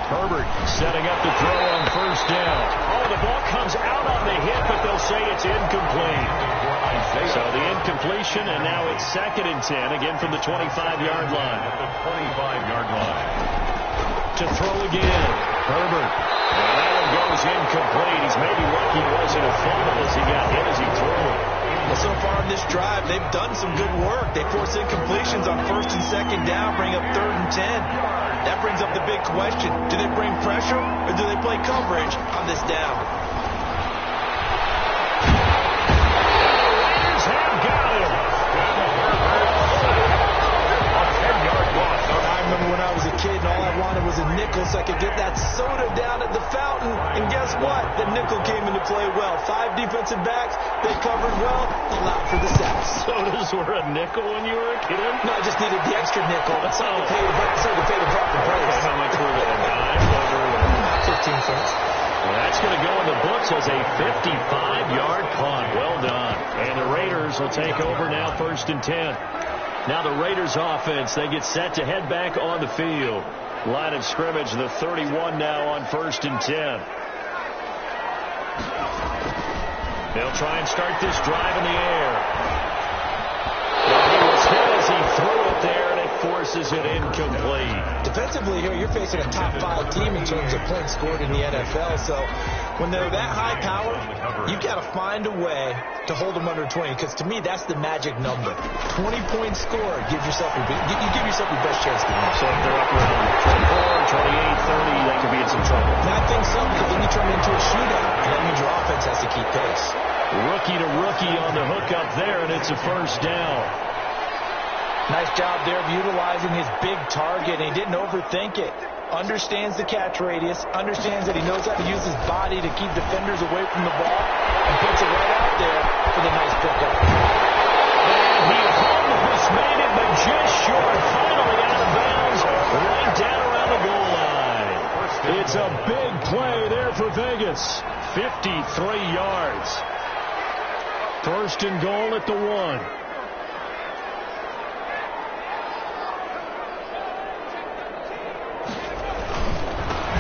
Herbert setting up the throw on first down. Oh, the ball comes out on the hit, but they'll say it's incomplete. So the incompletion, and now it's 2nd and 10, again from the 25-yard line. To throw again, Herbert. And that one goes incomplete. He's maybe lucky it wasn't a fumble as he got hit as he threw it. Well, so far in this drive, they've done some good work. They force incompletions on 1st and 2nd down, bring up 3rd and 10. That brings up the big question. Do they bring pressure, or do they play coverage on this down? The Raiders have got him. A 10-yard loss. I remember when I was a kid and all I wanted was a nickel so I could get that soda down at the fountain. And guess what? The nickel came into play well. 5 defensive backs. They covered well. Allowed for the sacks. Sodas were a nickel when you were a kid? No, I just needed the extra nickel. So to pay the proper price. How much were they? $9? 15 cents. Well, that's going to go in the books as a 55-yard punt. Well done. And the Raiders will take over now 1st and 10. Now the Raiders offense, they get set to head back on the field. Line of scrimmage, the 31 now on 1st and 10. They'll try and start this drive in the air. He was hit as he threw it there, and it forces it incomplete. Defensively here, you're facing a top 5 team in terms of points scored in the NFL. So when they're that high power, you've got to find a way to hold them under 20. Because to me, that's the magic number. 20-point score gives yourself you give yourself your best chance to win. So if they're up around 24, 28, 30, that could be in some trouble. And I think so, because then you turn it into a shootout. And that means your offense has to keep pace. Rookie to rookie on the hook up there, and it's a 1st down. Nice job there of utilizing his big target, and he didn't overthink it. Understands the catch radius, understands that he knows how to use his body to keep defenders away from the ball, and puts it right out there for the nice pickup. And he almost made it, but just short. Finally out of bounds, right down around the goal line. It's a big play there for Vegas. 53 yards. 1st and goal at the 1.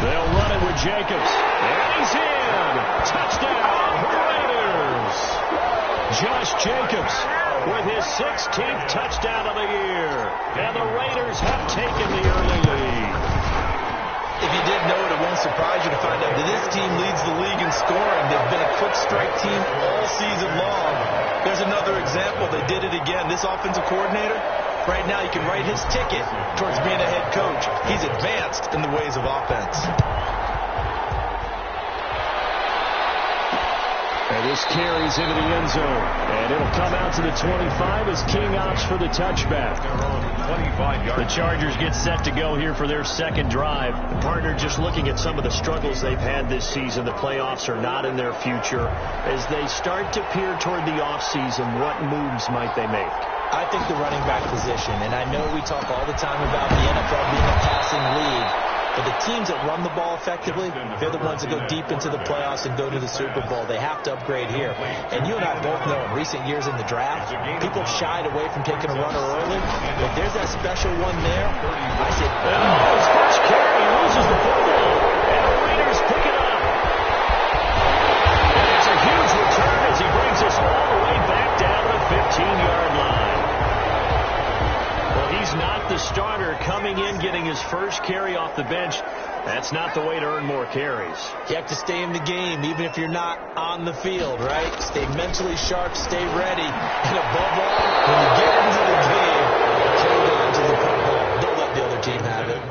They'll run it with Jacobs. And he's in. Touchdown, Raiders. Josh Jacobs with his 16th touchdown of the year. And the Raiders have taken the early lead. If you didn't know it, it won't surprise you to find out that this team leads the league in scoring. They've been a quick strike team all season long. There's another example. They did it again. This offensive coordinator, right now you can write his ticket towards being a head coach. He's advanced in the ways of offense. And this carries into the end zone. And it'll come out to the 25 as King opts for the touchback. The Chargers get set to go here for their 2nd drive. The partner, just looking at some of the struggles they've had this season, the playoffs are not in their future. As they start to peer toward the offseason, what moves might they make? I think the running back position, and I know we talk all the time about the NFL being a passing league, but the teams that run the ball effectively, they're the ones that go deep into the playoffs and go to the Super Bowl. They have to upgrade here. And you and I both know in recent years in the draft, people shied away from taking a runner early. But there's that special one there. I said, oh, his first carry loses the football, and the Raiders pick it up. And it's a huge return as he brings us all the way back down to the 15-yard line. Well, he's not the starter coming in, getting his first carry off the bench. That's not the way to earn more carries. You have to stay in the game, even if you're not on the field, right? Stay mentally sharp, stay ready. And above all, when you get into the game, hold on to the football. Don't let the other team have it.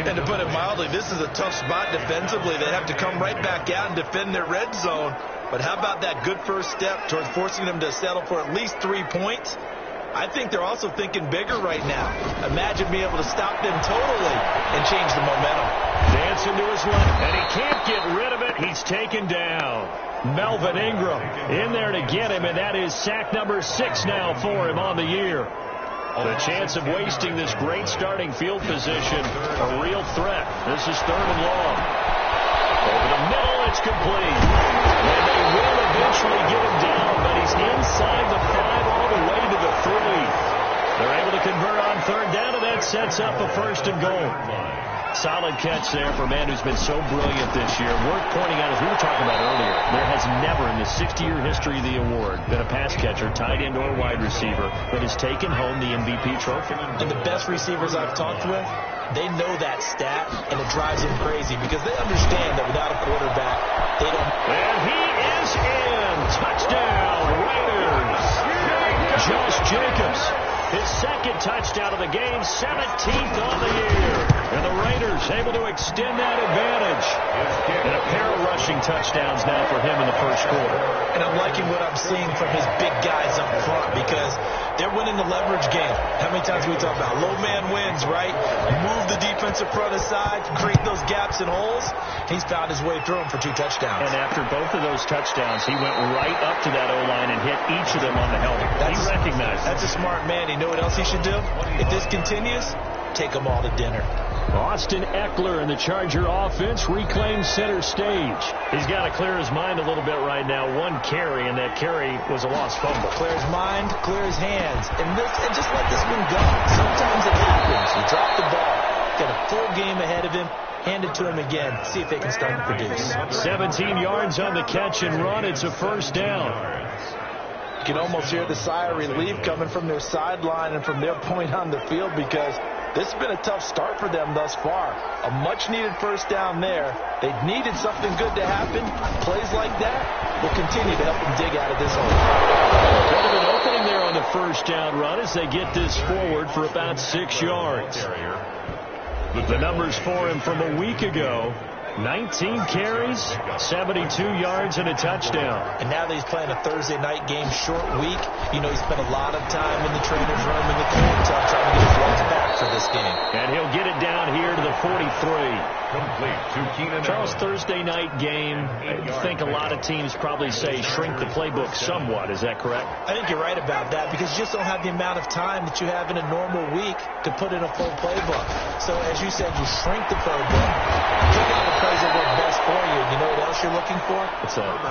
And to put it mildly, this is a tough spot defensively. They have to come right back out and defend their red zone. But how about that good first step towards forcing them to settle for at least 3 points? I think they're also thinking bigger right now. Imagine being able to stop them totally and change the momentum. Dancing to his left, and he can't get rid of it. He's taken down. Melvin Ingram in there to get him, and that is sack number 6 now for him on the year. The chance of wasting this great starting field position, a real threat. This is 3rd and long. Over the middle, it's complete. And they will eventually get him down, but he's inside the 5 all the way to the 3. They're able to convert on 3rd down, and that sets up a 1st and goal. Solid catch there for a man who's been so brilliant this year. Worth pointing out, as we were talking about earlier, there has never in the 60-year history of the award been a pass catcher, tight end, or wide receiver that has taken home the MVP trophy. And the best receivers I've talked with, they know that stat, and it drives them crazy because they understand that without a quarterback, they don't. And he is in. Touchdown, Raiders. Josh Jacobs, his second touchdown of the game, 17th on the year. And the Raiders able to extend that advantage. And a pair of rushing touchdowns now for him in the first quarter. And I'm liking what I'm seeing from his big guys up front because they're winning the leverage game. How many times we talk about low man wins, right? Move the defensive front aside, create those gaps and holes. He's found his way through them for 2 touchdowns. And after both of those touchdowns, he went right up to that O-line and hit each of them on the helmet. He recognized. That's a smart man. You know what else he should do? If this continues, take them all to dinner. Austin Eckler and the Charger offense reclaims center stage. He's got to clear his mind a little bit right now. 1 carry, and that carry was a lost fumble. Clear his mind, clear his hands, and just let this one go. Sometimes it happens. You drop the ball. Got a full game ahead of him. Hand it to him again. See if they can start to produce. 17 yards on the catch and run. It's a first down. You can almost hear the sigh of relief coming from their sideline and from their point on the field because this has been a tough start for them thus far. A much-needed first down there. They needed something good to happen. Plays like that will continue to help them dig out of this hole. Bit of an opening there on the first down run as they get this forward for about 6 yards. The numbers for him from a week ago: 19 carries, 72 yards, and a touchdown. And now that he's playing a Thursday night game, short week, you know he spent a lot of time in the trainer's room in the cold tub trying to get his legs back for this game. And he'll get it down here to the 43. Complete to Keenan. Charles, Thursday night game, I think a lot of teams probably say shrink the playbook somewhat. Is that correct? I think you're right about that because you just don't have the amount of time that you have in a normal week to put in a full playbook. So as you said, you shrink the playbook, pick out the plays that work best for you. You know what else you're looking for?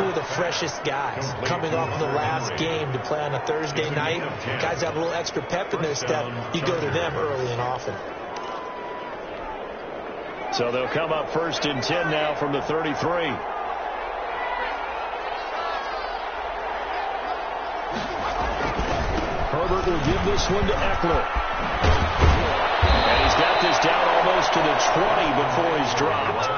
Who are the freshest guys coming off of the last game to play on a Thursday night? Guys have a little extra pep in their step. You go to them early and often. So they'll come up 1st and 10 now from the 33. Herbert will give this one to Eckler. And he's got this down almost to the 20 before he's dropped.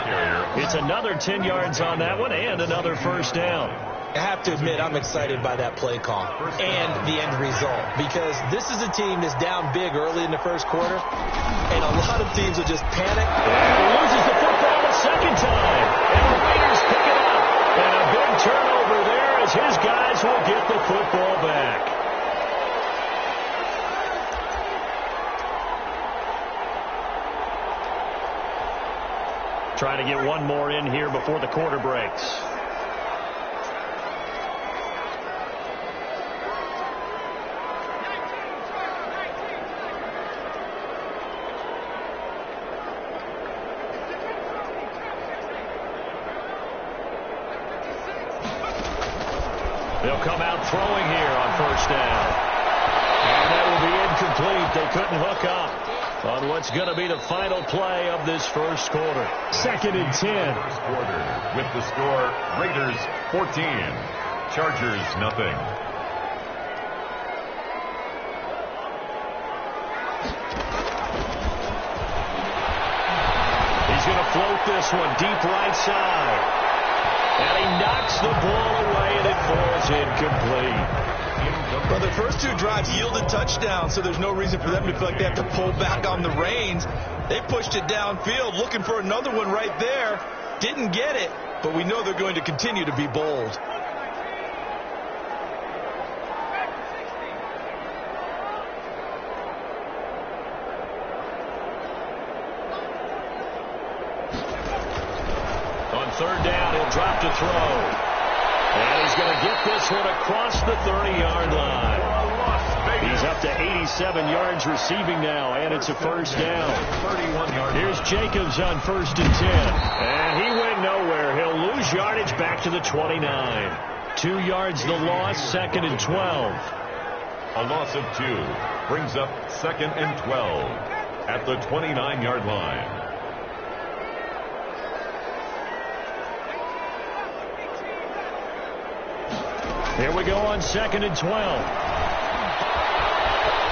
It's another 10 yards on that one and another first down. I have to admit, I'm excited by that play call and the end result because this is a team that's down big early in the first quarter, and a lot of teams will just panic. And he loses the football a second time, and the Raiders pick it up. And a big turnover there as his guys will get the football back. Trying to get one more in here before the quarter breaks. They'll come out throwing here on first down. And that will be incomplete. They couldn't hook up on what's going to be the final play of this first quarter. 2nd and 10. First quarter with the score Raiders 14, Chargers nothing. He's going to float this one deep right side. And he knocks the ball away, and it falls incomplete. Well, their first 2 drives yielded touchdowns, so there's no reason for them to feel like they have to pull back on the reins. They pushed it downfield, looking for another one right there. Didn't get it, but we know they're going to continue to be bold. On 3rd down, he'll drop to throw. And he's going to get this one across the 30-yard line. He's up to 87 yards receiving now, and it's a first down. Here's Jacobs on 1st and 10. And he went nowhere. He'll lose yardage back to the 29. 2 yards the loss, 2nd and 12. A loss of 2 brings up 2nd and 12 at the 29-yard line. Here we go on 2nd and 12.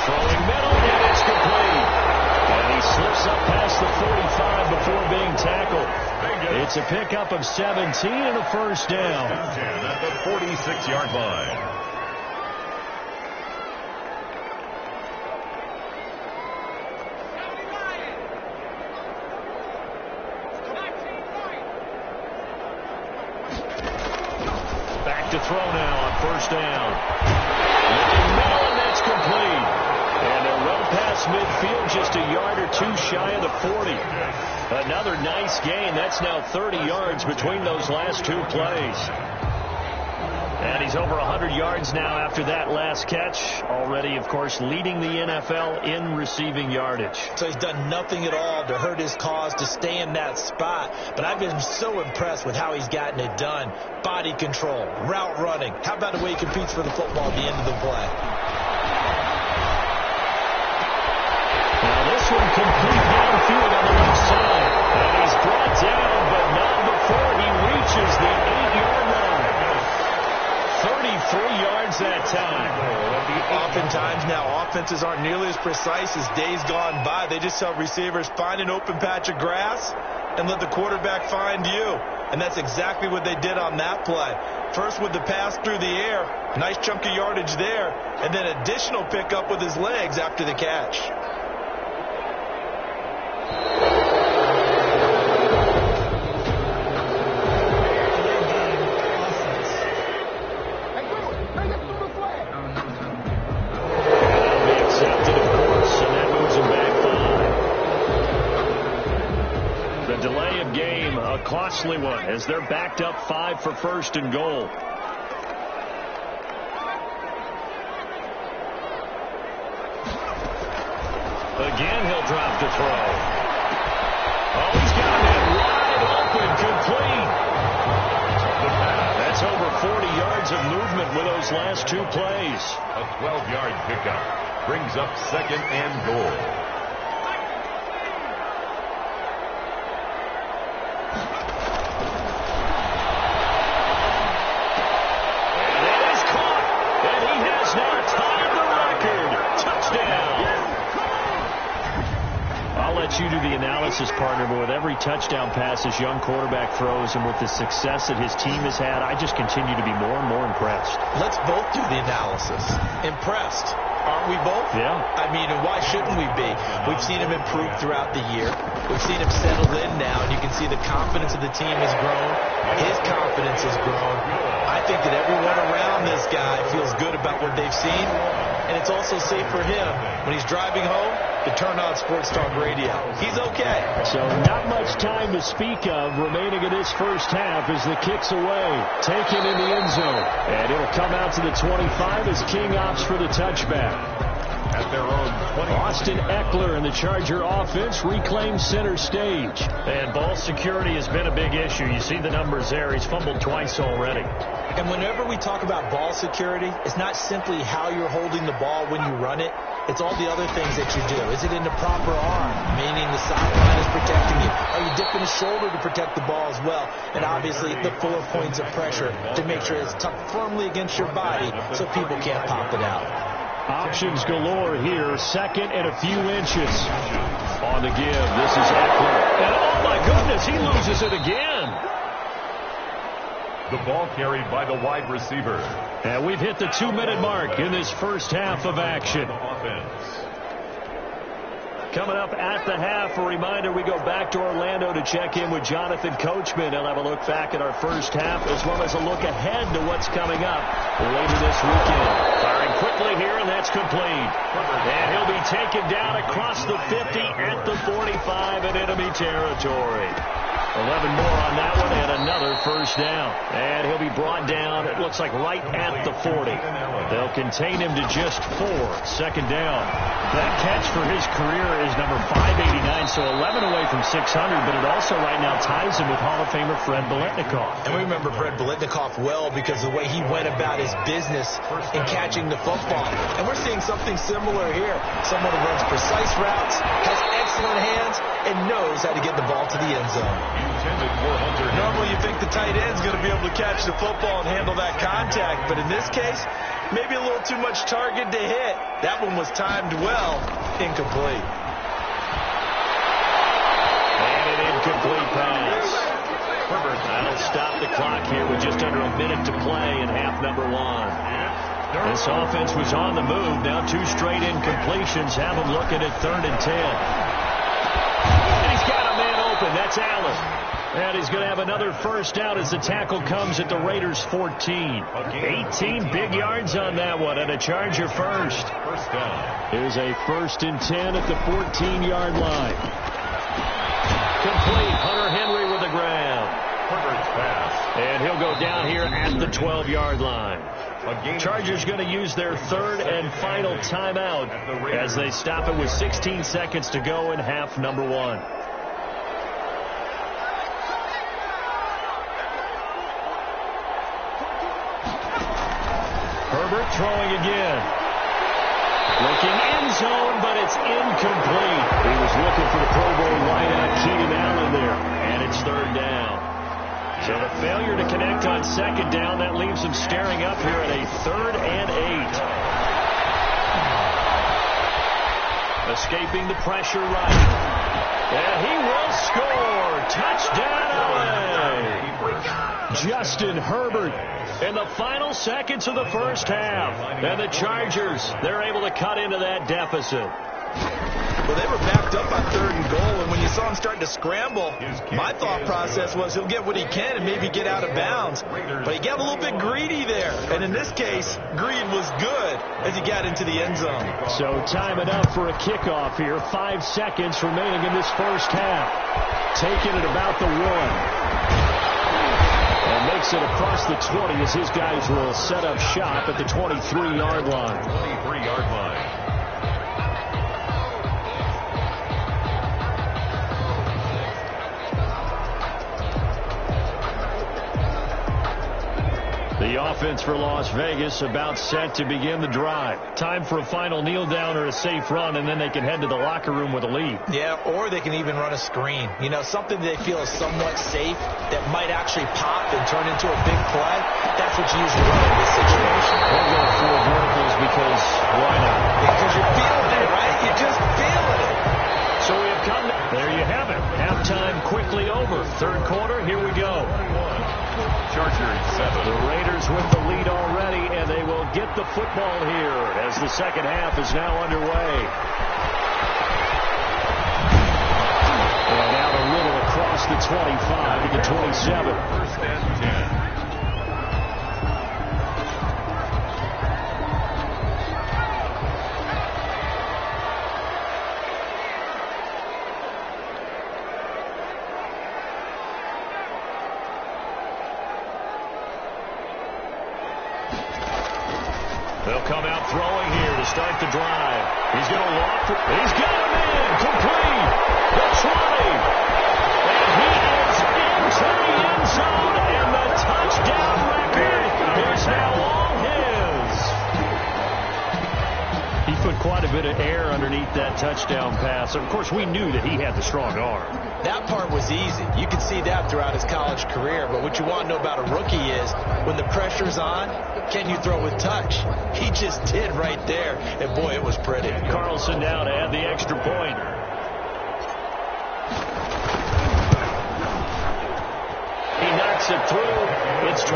Throwing middle, and it's complete. And he slips up past the 45 before being tackled. It's a pickup of 17 and a first down. At the 46-yard line. Back to throw now on first down. Looking middle, and that's complete. And they're well past midfield, just a yard or two shy of the 40. Another nice gain. That's now 30 yards between those last two plays. And he's over 100 yards now after that last catch. Already, of course, leading the NFL in receiving yardage. So he's done nothing at all to hurt his cause to stay in that spot. But I've been so impressed with how he's gotten it done. Body control, route running. How about the way he competes for the football at the end of the play? Now this one complete downfield on the left side. And he's brought down, but not before he reaches the 8-yard line. 33 yards that time. Oftentimes now offenses aren't nearly as precise as days gone by. They just tell receivers, find an open patch of grass and let the quarterback find you. And that's exactly what they did on that play. First with the pass through the air, nice chunk of yardage there, and then additional pickup with his legs after the catch. Costly one as they're backed up 5 for first and goal. Again, he'll drop to throw. Oh, he's got it wide open, complete. That's over 40 yards of movement with those last two plays. A 12-yard pickup brings up 2nd and goal. You do the analysis, partner, but with every touchdown pass this young quarterback throws and with the success that his team has had, I just continue to be more and more impressed. Let's both do the analysis. Impressed. Aren't we both? Yeah. I mean, and why shouldn't we be? We've seen him improve throughout the year. We've seen him settled in now, and you can see the confidence of the team has grown. His confidence has grown. I think that everyone around this guy feels good about what they've seen, and it's also safe for him when he's driving home to turn on Sports Talk Radio. He's okay. So not much time to speak of remaining in this first half as the kick's away. Taken in the end zone. And it'll come out to the 25 as King opts for the touchback. At their own 20. Austin Eckler and the Charger offense reclaim center stage. And ball security has been a big issue. You see the numbers there. He's fumbled twice already. And whenever we talk about ball security, it's not simply how you're holding the ball when you run it. It's all the other things that you do. Is it in the proper arm, meaning the sideline is protecting you? Are you dipping the shoulder to protect the ball as well? And obviously the 4 points of pressure to make sure it's tucked firmly against your body so people can't pop it out. Options galore here. 2nd and a few inches on the give. This is Eckler. And oh my goodness, he loses it again. The ball carried by the wide receiver. And we've hit the 2-minute mark in this first half of action. Coming up at the half, a reminder, we go back to Orlando to check in with Jonathan Coachman. He'll have a look back at our first half as well as a look ahead to what's coming up later this weekend. Firing quickly here, and that's complete. And he'll be taken down across the 50 at the 45 in enemy territory. 11 more on that one and another first down. And he'll be brought down, it looks like right at the 40. They'll contain him to just 4. 2nd down. That catch for his career is number 589, so 11 away from 600, but it also right now ties him with Hall of Famer Fred Biletnikoff. And we remember Fred Biletnikoff well because of the way he went about his business in catching the football. And we're seeing something similar here. Someone who runs precise routes, has excellent hands, and knows knows how to get the ball to the end zone. Normally you think the tight end's going to be able to catch the football and handle that contact, but in this case, maybe a little too much target to hit. That one was timed well. Incomplete. And an incomplete pass. That'll stop the clock here with just under a minute to play in half number one. This offense was on the move. Now 2 straight incompletions have them looking at 3rd and 10. And he's got a man open. That's Allen. And he's going to have another first down as the tackle comes at the Raiders' 14. 18 big yards on that one, and a Charger first. Here's a 1st and 10 at the 14-yard line. Complete. Hunter Henry with the ground. And he'll go down here at the 12-yard line. Chargers going to use their 3rd and final timeout as they stop it with 16 seconds to go in half number one. Herbert throwing again. Looking end zone, but it's incomplete. He was looking for the Pro Bowl wideout Keenan Allen there, and it's 3rd down. So the failure to connect on 2nd down, that leaves him staring up here at a 3rd and 8. Escaping the pressure right. And he will score. Touchdown, LA. Justin Herbert in the final seconds of the first half. And the Chargers, they're able to cut into that deficit. Well, they were backed up on 3rd and goal, and when you saw him starting to scramble, my thought process was he'll get what he can and maybe get out of bounds. But he got a little bit greedy there, and in this case, greed was good as he got into the end zone. So time it up for a kickoff here. 5 seconds remaining in this first half. Taking it about the 1. And makes it across the 20 as his guys will set up shop at the 23-yard line. 23-yard line. The offense for Las Vegas about set to begin the drive. Time for a final kneel down or a safe run, and then they can head to the locker room with a lead. Yeah, or they can even run a screen. You know, something they feel is somewhat safe that might actually pop and turn into a big play. That's what you usually run in this situation. We'll go 4 verticals because why not? Because you're feeling it, right? You're just feeling it. So we have come. There you have it. Halftime quickly over. 3rd quarter, here we go. Chargers 7. The Raiders with the lead already, and they will get the football here as the second half is now underway. And out a little across the 25 to the 27. 1st and 10. They'll come out throwing here to start the drive. He's going to walk. He's got him in. Complete. The 20. And he is into the end zone. And the touchdown record is now all his. He put quite a bit of air underneath that touchdown pass. Of course, we knew that he had the strong arm. That part was easy. You can see that throughout his college career. But what you want to know about a rookie is when the pressure's on, can you throw with touch? He just did right there. And, boy, it was pretty. Carlson now to add the extra point. He knocks it through. It's 28-7.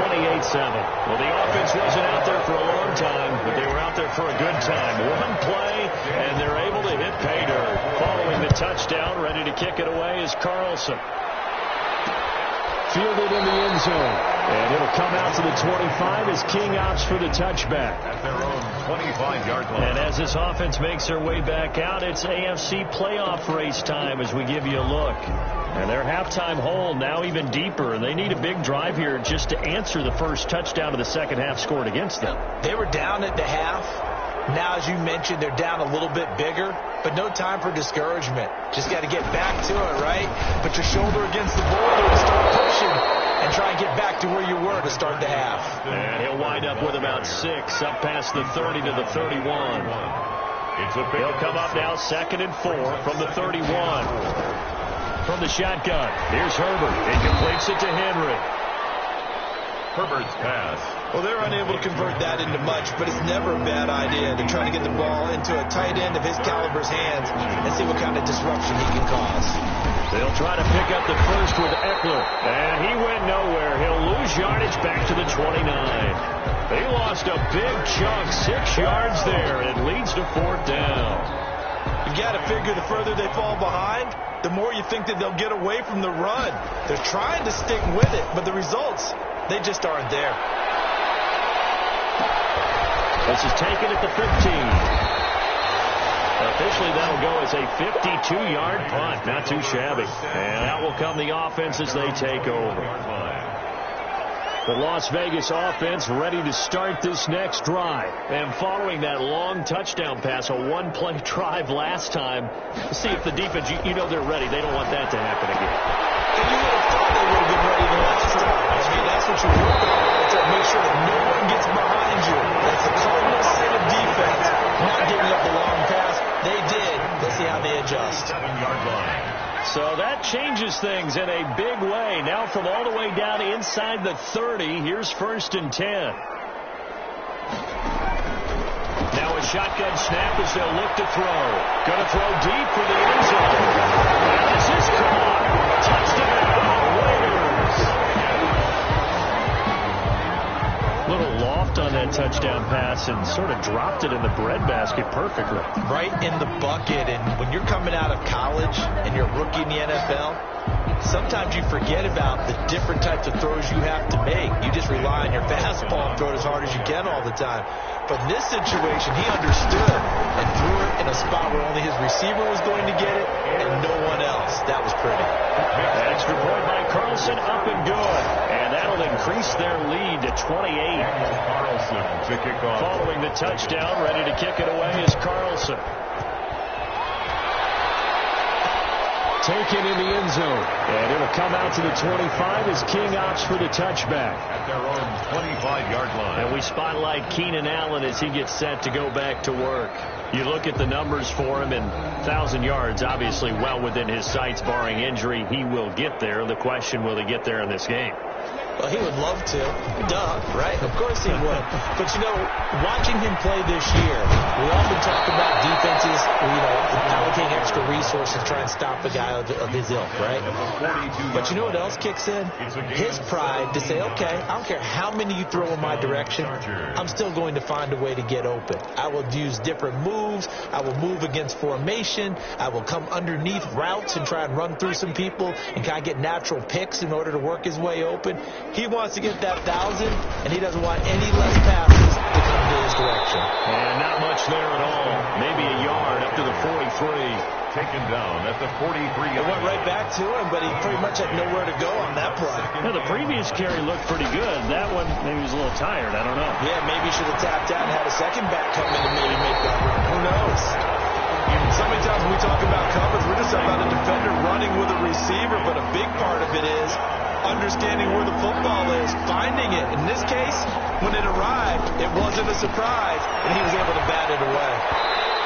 Well, the offense wasn't out there for a long time, but they were out there for a good time. One play, and they're able to hit pay dirt. Following the touchdown, ready to kick it away is Carlson. Fielded in the end zone. And it'll come out to the 25 as King opts for the touchback. At their own 25-yard line. And as this offense makes their way back out, it's AFC playoff race time as we give you a look. And their halftime hole now even deeper, and they need a big drive here just to answer the first touchdown of the second half scored against them. They were down at the half. Now, as you mentioned, they're down a little bit bigger, but no time for discouragement. Just got to get back to it, right? Put your shoulder against the boulder and start pushing and try and get back to where you were to start the half. And he'll wind up with about 6 up past the 30 to the 31. He'll come up now 2nd and 4 from the 31. from the shotgun. Here's Herbert. He completes it to Henry. Herbert's pass. Well, they're unable to convert that into much, but it's never a bad idea to try to get the ball into a tight end of his caliber's hands and see what kind of disruption he can cause. They'll try to pick up the first with Eckler, and he went nowhere. He'll lose yardage back to the 29. They lost a big chunk, 6 yards there. It leads to 4th down. You got to figure the further they fall behind, the more you think that they'll get away from the run. They're trying to stick with it, but the results, they just aren't there. This is taken at the 15. Officially, that'll go as a 52-yard punt. Not too shabby. And out will come the offense as they take over. The Las Vegas offense ready to start this next drive. And following that long touchdown pass, a one-play drive last time, let's see if the defense, you know they're ready. They don't want that to happen again. And you would have thought they would have been ready the last time. I mean, that's what you work on. To make sure that no one gets behind you. That's the cardinal sin of defense. Not giving up the long pass. They did. Let's see how they adjust. 7-yard line. So that changes things in a big way. Now from all the way down inside the 30, here's 1st and 10. Now a shotgun snap as they'll look to throw. Going to throw deep for the end zone. And this is caught. Touchdown, Raiders. Little loft on that touchdown pass and sort of dropped it in the breadbasket perfectly. Right in the bucket. And when you're coming out of college and you're a rookie in the NFL, sometimes you forget about the different types of throws you have to make. You just rely on your fastball and throw it as hard as you can all the time. But in this situation, he understood and threw it in a spot where only his receiver was going to get it and no one else. That was pretty. Extra point by Carlson, up and good. And that'll increase their lead to 28. Carlson to kick off. Following the touchdown, ready to kick it away is Carlson. Taken in the end zone. And it'll come out to the 25 as King opts for the touchback. At their own 25-yard line. And we spotlight Keenan Allen as he gets set to go back to work. You look at the numbers for him, and 1,000 yards, obviously well within his sights, barring injury. He will get there. The question, will he get there in this game? Well, he would love to. Duh, right? Of course he would. But, you know, watching him play this year, we often talk about defenses, allocating extra resources to try and stop a guy of his ilk, right? But you know what else kicks in? His pride to say, okay, I don't care how many you throw in my direction, I'm still going to find a way to get open. I will use different moves. I will move against formation. I will come underneath routes and try and run through some people and kind of get natural picks in order to work his way open. He wants to get that 1,000, and he doesn't want any less passes to come to his direction. And not much there at all. Maybe a yard up to the 43. Taken down at the 43. It went right back to him, but he pretty much had nowhere to go on that play. Yeah, the previous carry looked pretty good. That one, maybe he was a little tired. I don't know. Yeah, maybe he should have tapped out and had a second back come in to maybe make that run. Who knows? So many times when we talk about coverage, we're just talking about a defender running with a receiver, but a big part of it is understanding where the football is, finding it. In this case, when it arrived, it wasn't a surprise, and he was able to bat it away.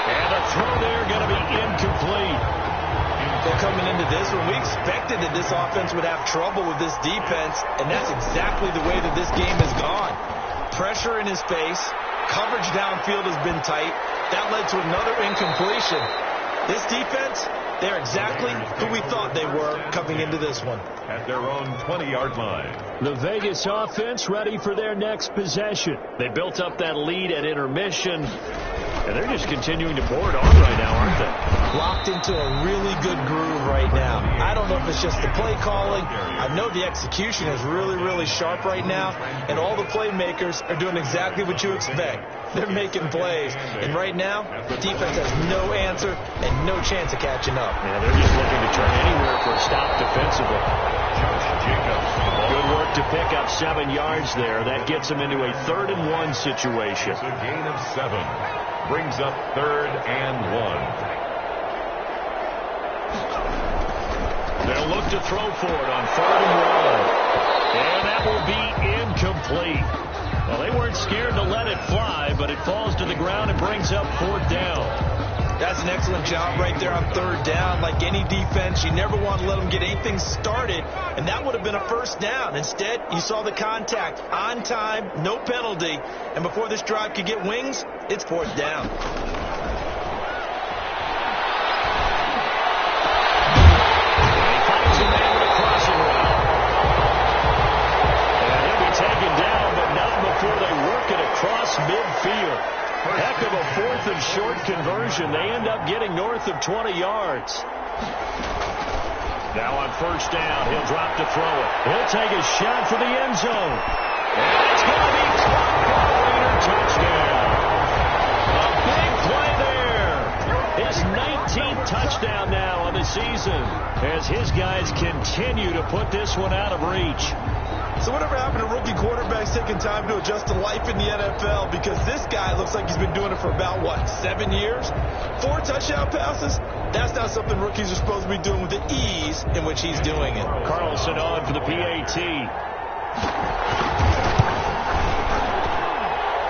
And a throw there going to be incomplete. Well, coming into this one, we expected that this offense would have trouble with this defense, and that's exactly the way that this game has gone. Pressure in his face, coverage downfield has been tight. That led to another incompletion. This defense, they're exactly who we thought they were coming into this one. At their own 20-yard line. The Vegas offense ready for their next possession. They built up that lead at intermission, and they're just continuing to board on right now, aren't they? Locked into a really good groove right now. I don't know if it's just the play calling. I know the execution is really, really sharp right now, and all the playmakers are doing exactly what you expect. They're making plays, and right now, the defense has no answer and no chance of catching up. Yeah, they're just looking to turn anywhere for a stop defensively. Good work to pick up 7 yards there. That gets them into a 3rd-and-1 situation. It's a gain of 7. Brings up 3rd and 1. They'll look to throw for it on 3rd and 1. And that will be incomplete. Well, they weren't scared to let it fly, but it falls to the ground and brings up 4th down. That's an excellent job right there on third down. Like any defense, you never want to let them get anything started, and that would have been a first down. Instead, you saw the contact on time, no penalty, and before this drive could get wings, it's fourth down. Taken down, but not before they work it across midfield. Heck of a fourth and short conversion. They end up getting north of 20 yards. Now on first down, he'll drop to throw it. He'll take a shot for the end zone. And it's going to be caught for a Raider touchdown. A big play there. His 19th touchdown now on the season as his guys continue to put this one out of reach. So whatever happened to rookie quarterbacks taking time to adjust to life in the NFL? Because this guy looks like he's been doing it for about, 7 years? 4 touchdown passes? That's not something rookies are supposed to be doing with the ease in which he's doing it. Carlson on for the PAT.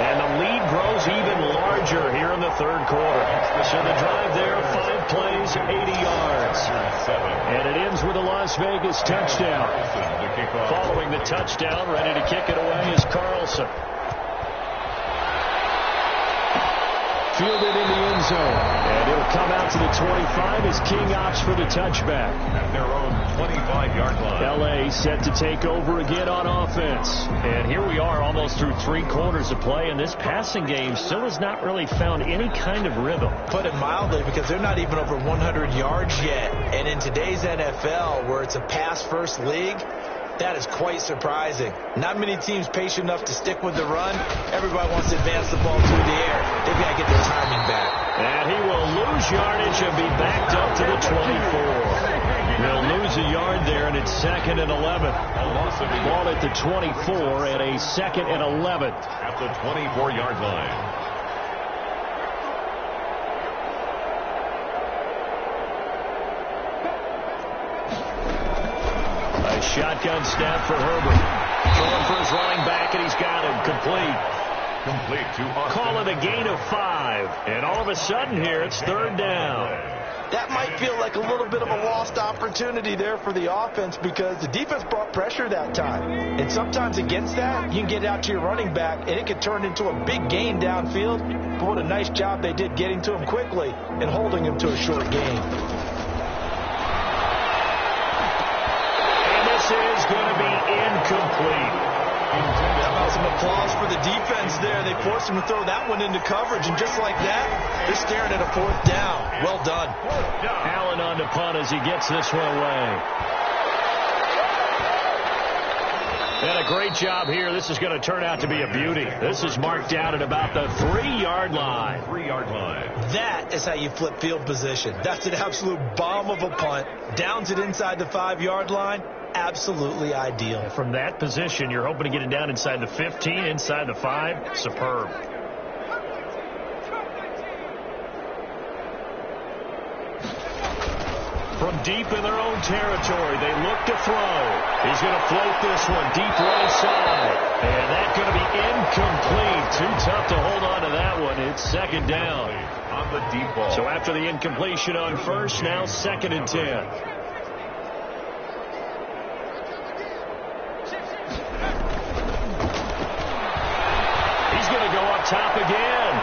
And the lead grows even larger here in the third quarter. So the drive there, 5 plays, 80 yards. And it ends with a Las Vegas touchdown. Following the touchdown, ready to kick it away is Carlson. Fielded in the end zone. And it'll come out to the 25 as King opts for the touchback. At their own 25-yard line. L.A. set to take over again on offense. And here we are almost through 3 quarters of play, and this passing game still has not really found any kind of rhythm. Put it mildly, because they're not even over 100 yards yet. And in today's NFL, where it's a pass-first league, that is quite surprising. Not many teams patient enough to stick with the run. Everybody wants to advance the ball through the air. They've got to get their timing back. And he will lose yardage and be backed up to the 24. They'll lose a yard there, and it's 2nd and 11. Ball at the 24 and a 2nd and 11. At the 24-yard line. Shotgun snap for Herbert. Throwing for his running back, and he's got him. Complete to Austin. Call it a gain of 5. And all of a sudden here, it's third down. That might feel like a little bit of a lost opportunity there for the offense, because the defense brought pressure that time. And sometimes against that, you can get out to your running back, and it can turn into a big gain downfield. But what a nice job they did getting to him quickly and holding him to a short gain. Is going to be incomplete. How about some applause for the defense there? They forced him to throw that one into coverage, and just like that, they're staring at a fourth down. Well done. Allen on the punt as he gets this one away. And a great job here. This is going to turn out to be a beauty. This is marked out at about the 3-yard line. 3-yard line. That is how you flip field position. That's an absolute bomb of a punt. Downs it inside the 5-yard line. Absolutely ideal. From that position, you're hoping to get it down inside the 15, inside the 5. Superb. From deep in their own territory, they look to throw. He's going to float this one deep right side. And that's going to be incomplete. Too tough to hold on to that one. It's 2nd down. On the deep ball. So after the incompletion on first, now 2nd and 10. Top again.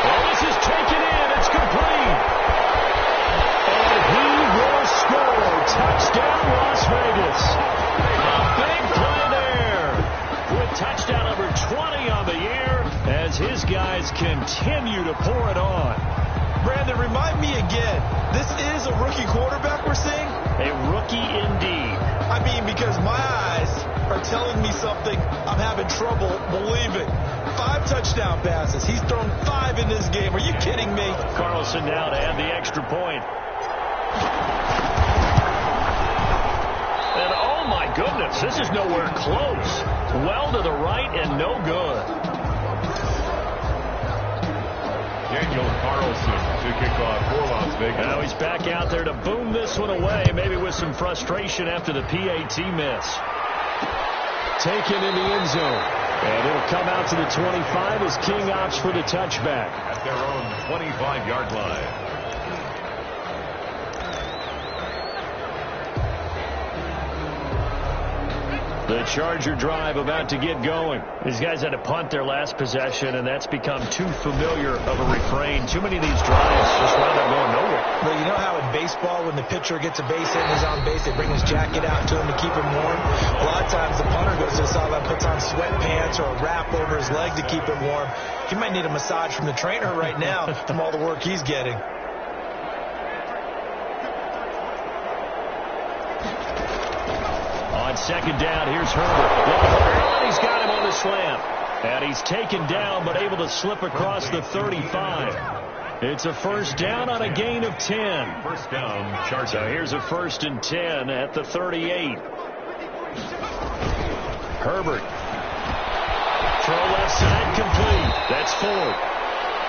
Well, this is taken in. It's complete. And he will score. Touchdown, Las Vegas. A big play there with touchdown number 20 on the year as his guys continue to pour it on. Brandon, remind me again, this is a rookie quarterback we're seeing? A rookie indeed. I mean, because my eyes are telling me something I'm having trouble believing. 5 touchdown passes. He's thrown 5 in this game. Are you kidding me? Carlson now to add the extra point. And oh my goodness, this is nowhere close. Well to the right and no good. Daniel Carlson to kick off for Las Vegas. Now he's back out there to boom this one away, maybe with some frustration after the PAT miss. taken in the end zone. And it'll come out to the 25 as King opts for the touchback. At their own 25-yard line. The Charger drive about to get going. These guys had to punt their last possession, and that's become too familiar of a refrain. Too many of these drives just wound up going nowhere. Well, you know how in baseball, when the pitcher gets a base hit and he's on base, they bring his jacket out to him to keep him warm? A lot of times the punter goes to the sideline, puts on sweatpants or a wrap over his leg to keep him warm. He might need a massage from the trainer right now from all the work he's getting. On second down, here's Herbert. Looking for Allen. He's got him on the slam. And he's taken down, but able to slip across the 35. It's a first down on a gain of 10. First down, Charger. So here's a 1st and 10 at the 38. Herbert. Throw left side, complete. That's Ford.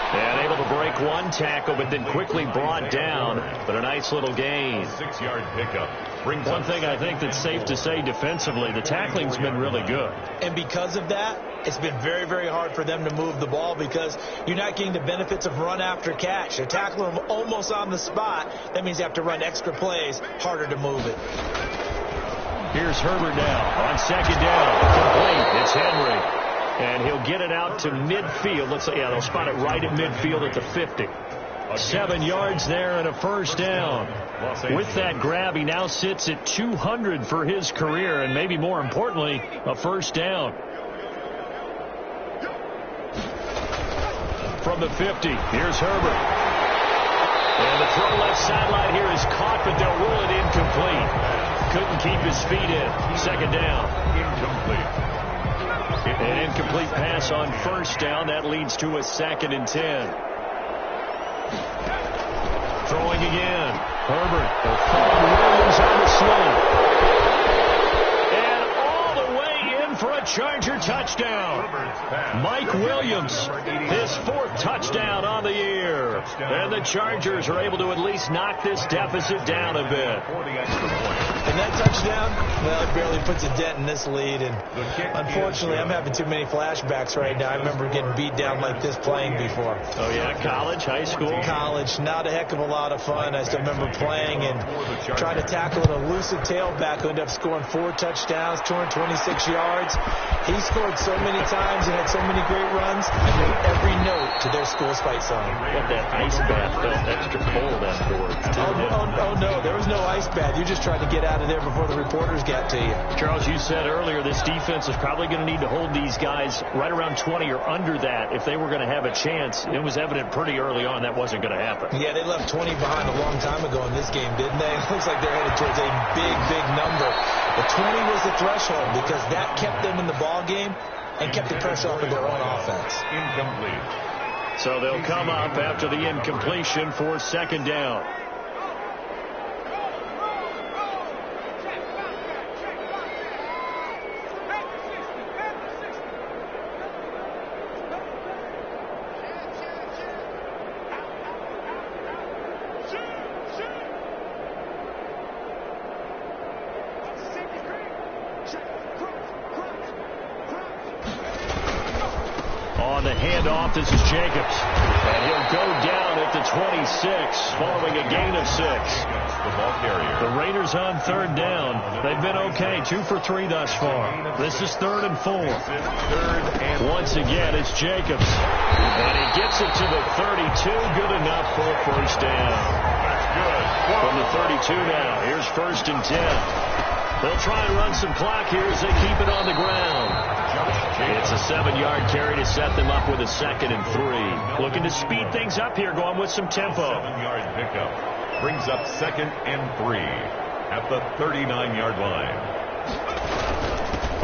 And able to break one tackle, but then quickly brought down. But a nice little gain. 6-yard pickup. One thing I think that's safe to say defensively, the tackling's been really good. And because of that, it's been very, very hard for them to move the ball because you're not getting the benefits of run after catch. They're tackling them almost on the spot. That means you have to run extra plays, harder to move it. Here's Herbert now on second down. Complete. It's Henry. And he'll get it out to midfield. Looks like, yeah, they'll spot it right at midfield at the 50. 7 yards there and a first down. With that grab, he now sits at 200 for his career, and maybe more importantly, a first down. From the 50, here's Herbert. And the throw left sideline here is caught, but they'll rule it incomplete. Couldn't keep his feet in. Second down. Incomplete. An incomplete pass on first down. That leads to a 2nd and 10. Throwing again. Herbert. Williams on the slant. And all the way in for a Charger touchdown. Mike Williams, his 4th touchdown on the year. And the Chargers are able to at least knock this deficit down a bit. And that touchdown, well, it barely puts a dent in this lead. And unfortunately, I'm having too many flashbacks right now. I remember getting beat down like this playing before. Oh, yeah? College, high school? College. Not a heck of a lot of fun. I still remember playing and trying to tackle an elusive tailback who ended up scoring 4 touchdowns, 226 yards. He scored so many times and had so many great runs. I knew every note to their school's fight song. What, that ice bath felt extra cold afterwards. Oh, no. There was no ice bath. You just tried to get out of there before the reporters got to you. Charles, you said earlier this defense is probably going to need to hold these guys right around 20 or under that if they were going to have a chance. It was evident pretty early on that wasn't going to happen. Yeah, they left 20 behind a long time ago in this game, didn't they? It looks like they're headed towards a big, big number. But 20 was the threshold because that kept them in the ball game and kept the pressure off of their own offense. Incomplete. So they'll come up after the incompletion for second down. This is Jacobs, and he'll go down at the 26, following a gain of 6. The Raiders on third down. They've been okay, 2 for 3 thus far. This is 3rd and 4. Once again, it's Jacobs, and he gets it to the 32. Good enough for a first down. From the 32 now, here's 1st and 10. They'll try and run some clock here as they keep it on the ground. It's a 7-yard carry to set them up with a 2nd and 3. Looking to speed things up here, going with some tempo. 7-yard pickup brings up 2nd and 3 at the 39-yard line.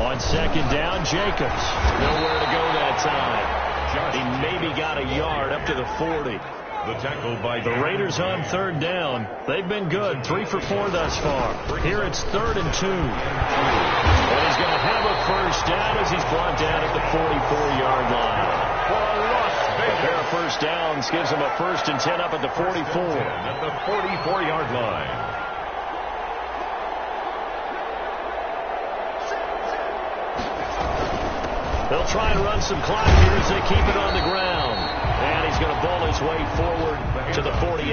On second down, Jacobs. Nowhere to go that time. He maybe got a yard up to the 40. The tackle by the Raiders on third down. They've been good, 3 for 4 thus far. Here it's 3rd and 2. And he's going to have a first down as he's brought down at the 44-yard line. A pair of first downs gives him a 1st and 10 up at the 44. At the 44-yard line. They'll try and run some clock here as they keep it on the ground. And he's going to ball his way forward to the 48.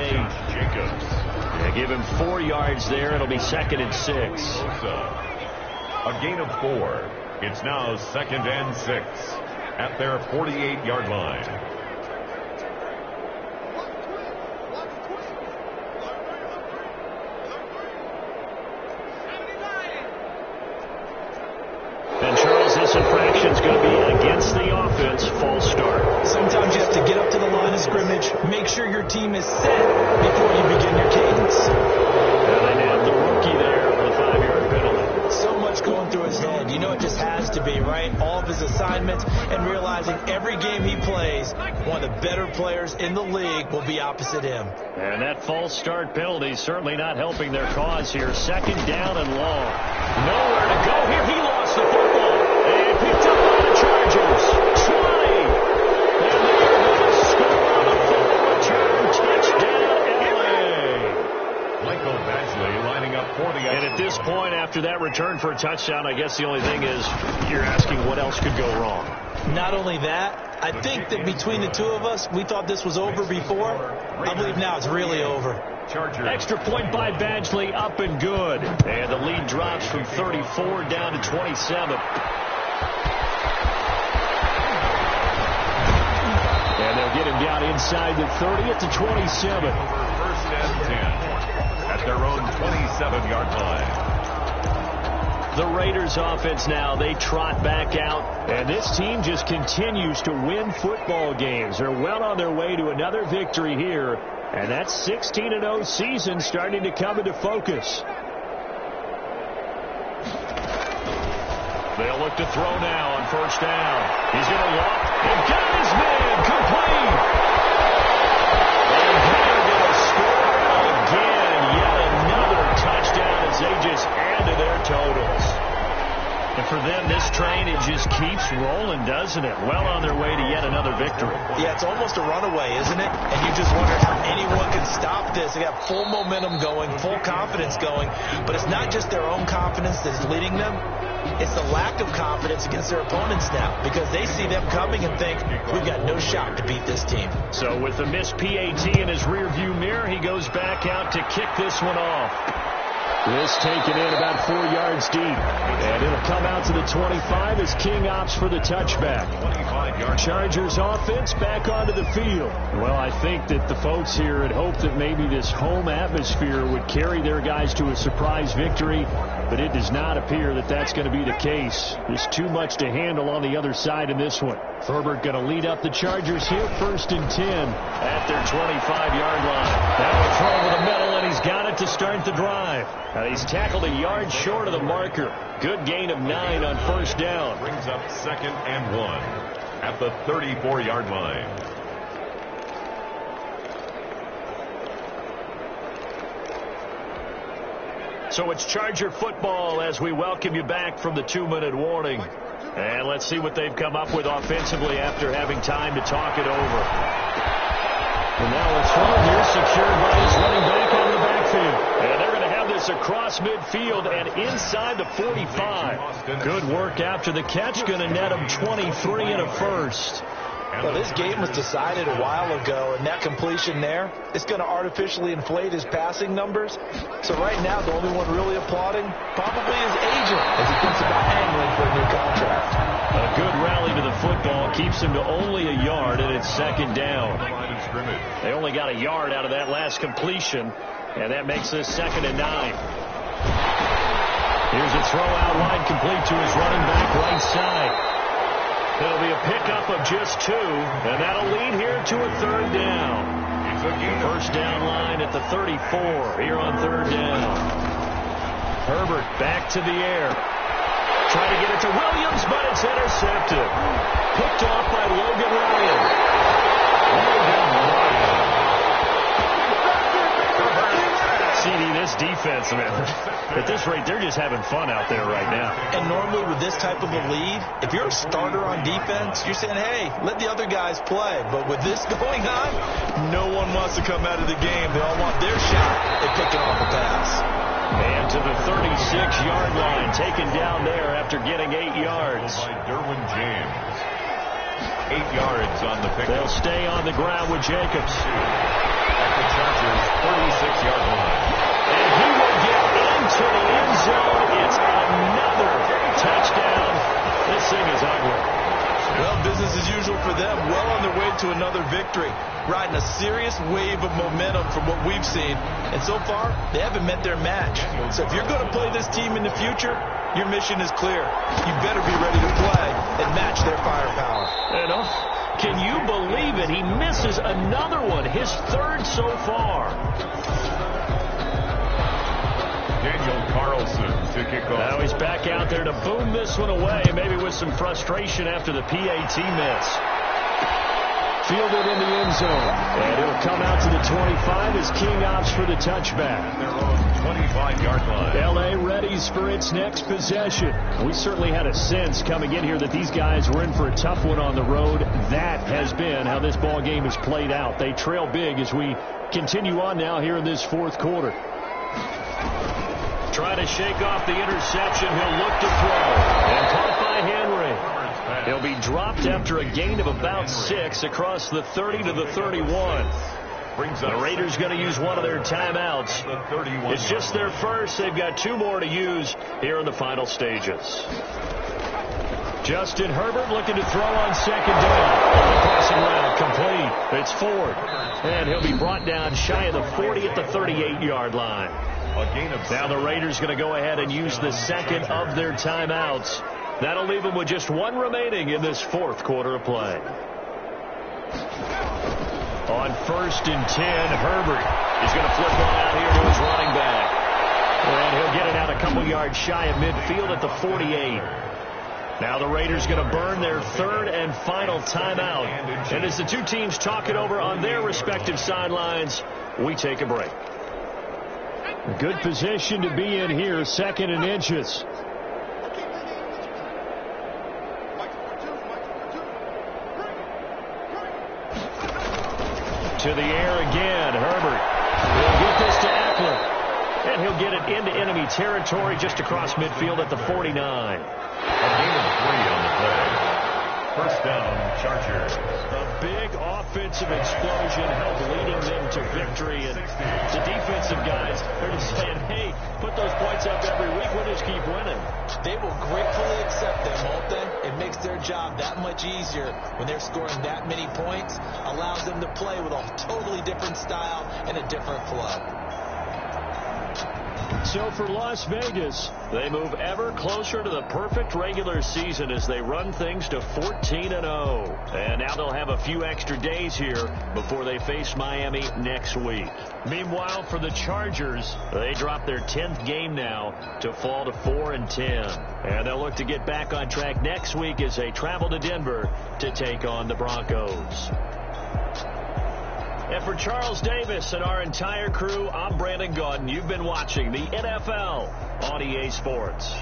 Jacobs. Yeah, give him 4 yards there. It'll be 2nd and 6. A gain of 4. It's now 2nd and 6 at their 48-yard line. This infraction's going to be against the offense. False start. Sometimes you have to get up to the line of scrimmage, make sure your team is set before you begin your cadence. And they nabbed the rookie there for the 5-yard penalty. So much going through his head. You know it just has to be, right? All of his assignments and realizing every game he plays, one of the better players in the league will be opposite him. And that false start penalty is certainly not helping their cause here. 2nd down and long. Nowhere to go here. He lost the football. And picked up by the Chargers. 20. And they're going to score on a full return touchdown, LA. Michael Badgley lining up for the... And at this point, after that return for a touchdown, I guess the only thing is you're asking what else could go wrong. Not only that, I think that between the two of us, we thought this was over before. I believe now it's really over. Chargers. Extra point by Badgley, up and good. And the lead drops from 34 down to 27. And they'll get him down inside the 30 at the 27. 1st and 10 at their own 27-yard line. The Raiders offense now, they trot back out. And this team just continues to win football games. They're well on their way to another victory here. And that 16-0 season starting to come into focus. They'll look to throw now on 1st down. He's going to walk and got his man complete. And they're going to score again. Yet another touchdown as they just add to their totals. And for them, this train, it just keeps rolling, doesn't it? Well on their way to yet another victory. Yeah, it's almost a runaway, isn't it? And you just wonder how anyone can stop this. They got full momentum going, full confidence going. But it's not just their own confidence that's leading them. It's the lack of confidence against their opponents now, because they see them coming and think, we've got no shot to beat this team. So with the missed PAT in his rearview mirror, he goes back out to kick this one off. This taken in about 4 yards deep. And it'll come out to the 25 as King opts for the touchback. 25-yard Chargers offense back onto the field. Well, I think that the folks here had hoped that maybe this home atmosphere would carry their guys to a surprise victory, but it does not appear that that's going to be the case. There's too much to handle on the other side in this one. Herbert going to lead up the Chargers here, 1st and 10 at their 25-yard line. Now a throw over the middle, and he's got it to start the drive. Now he's tackled a yard short of the marker. Good gain of 9 on 1st down. Brings up 2nd and 1 at the 34-yard line. So it's Charger football as we welcome you back from the 2-minute warning. And let's see what they've come up with offensively after having time to talk it over. And now it's thrown here, secured by his running back out of the backfield. And they're going to have this across midfield and inside the 45. Good work after the catch, going to net him 23 and a first. Well, this game was decided a while ago, and that completion there, it's going to artificially inflate his passing numbers. So right now, the only one really applauding probably his agent as he thinks about angling for a new contract. A good rally to the football keeps him to only a yard, and it's 2nd down. They only got a yard out of that last completion, and that makes this 2nd and 9. Here's a throw out wide, complete to his running back right side. It'll be a pickup of just 2, and that'll lead here to a 3rd down. First down line at the 34 here on 3rd down. Herbert back to the air. Trying to get it to Williams, but it's intercepted. Picked off by Logan Ryan. CD, this defense, man, at this rate, they're just having fun out there right now. And normally with this type of a lead, if you're a starter on defense, you're saying, hey, let the other guys play. But with this going on, no one wants to come out of the game. They all want their shot at picking off the pass. And to the 36-yard line, taken down there after getting 8 yards. By Derwin James. 8 yards on the pick. They'll stay on the ground with Jacobs. At the Chargers' 36-yard line. And he will get into the end zone. It's another touchdown. This thing is ugly. Well, business as usual for them. Well on their way to another victory. Riding a serious wave of momentum from what we've seen. And so far, they haven't met their match. So if you're going to play this team in the future, your mission is clear. You better be ready to play and match their firepower. And can you believe it? He misses another one, his third so far. Daniel Carlson to kick off. Now he's back out there to boom this one away, maybe with some frustration after the PAT miss. Fielded in the end zone. And it'll come out to the 25 as King opts for the touchback. Their own 25-yard line. L.A. readies for its next possession. We certainly had a sense coming in here that these guys were in for a tough one on the road. That has been how this ball game has played out. They trail big as we continue on now here in this fourth quarter. Trying to shake off the interception. He'll look to throw. And caught by Henry. He'll be dropped after a gain of about 6 across the 30 to the 31. The Raiders going to use one of their timeouts. It's just their first. They've got 2 more to use here in the final stages. Justin Herbert looking to throw on second down. The passing route complete. It's Ford. And he'll be brought down shy of the 40 at the 38-yard line. Now the Raiders going to go ahead and use the second of their timeouts. That'll leave them with just 1 remaining in this fourth quarter of play. On 1st and 10, Herbert is going to flip one out here to his running back. And he'll get it out a couple yards shy of midfield at the 48. Now the Raiders going to burn their 3rd and final timeout. And as the two teams talk it over on their respective sidelines, we take a break. Good position to be in here, 2nd and inches. To the air again, Herbert. He'll get this to Eckler. And he'll get it into enemy territory just across midfield at the 49. A gain of 3 on the play. First down, Chargers. A big offensive explosion helped leading them to victory. And the defensive guys, they're just saying, hey, put those points up every week. We'll just keep winning. They will gratefully accept them, won't they? It makes their job that much easier when they're scoring that many points. Allows them to play with a totally different style and a different flow. So for Las Vegas, they move ever closer to the perfect regular season as they run things to 14-0. And now they'll have a few extra days here before they face Miami next week. Meanwhile, for the Chargers, they drop their 10th game now to fall to 4-10. And they'll look to get back on track next week as they travel to Denver to take on the Broncos. And for Charles Davis and our entire crew, I'm Brandon Gaudin. You've been watching the NFL on EA Sports.